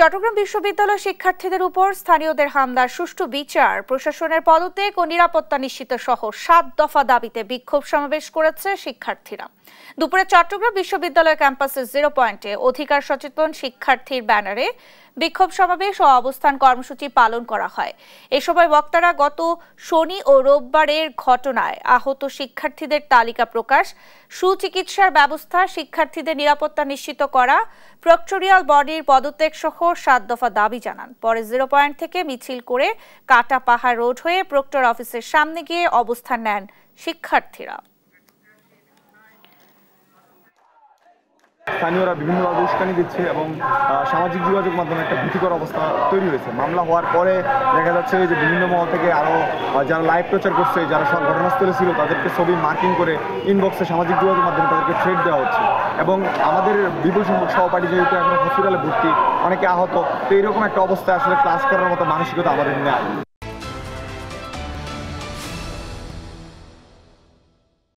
চট্টগ্রাম বিশ্ববিদ্যালয় শিক্ষার্থীদের উপর স্থানীয়দের হামলার সুষ্ঠু বিচার, প্রশাসনের পদত্যাগ ও নিরাপত্তা নিশ্চিত সহ ৭ দফা দাবিতে বিক্ষোভ সমাবেশ করেছে শিক্ষার্থীরা। দুপুরে চট্টগ্রাম বিশ্ববিদ্যালয় ক্যাম্পাসের 0 পয়েন্টে অধিকার সচেতন শিক্ষার্থীর ব্যানারে বিক্ষোভ সমাবেশ ও অবস্থান কর্মসূচি পালন করা হয়। এ সময় বক্তারা গত শনি ও রোববারের ঘটনায় আহত শিক্ষার্থীদের তালিকা প্রকাশ, সুচিকিৎসার ব্যবস্থা, শিক্ষার্থীদের নিরাপত্তা নিশ্চিত করা, প্রক্টোরিয়াল বডির পদত্যাগ সহ ৭ দফা দাবি জানান। পরে 0 পয়েন্ট থেকে মিছিল করে কাটা পাহাড় রোড হয়ে প্রক্টর অফিসের সামনে গিয়ে অবস্থান নেন শিক্ষার্থীরা। স্থানীয়রা বিভিন্নভাবে উস্কানি দিচ্ছে এবং সামাজিক যোগাযোগ মাধ্যমে একটা ভীতিকর অবস্থা তৈরি হয়েছে। মামলা হওয়ার পরে দেখা যাচ্ছে যে বিভিন্ন মহল থেকে আরও যারা লাইভ প্রচার করছে, যারা সব ঘটনাস্থলে ছিল তাদেরকে ছবি মার্কিং করে ইনবক্সে সামাজিক যোগাযোগ মাধ্যমে তাদেরকে থ্রেট দেওয়া হচ্ছে। এবং আমাদের বিপুল সংখ্যক সহপাঠী যেহেতু এখন হসপিটালে ভর্তি, অনেকে আহত, তো এইরকম একটা অবস্থায় আসলে ক্লাস করার মতো মানসিকতা আমাদের নেই।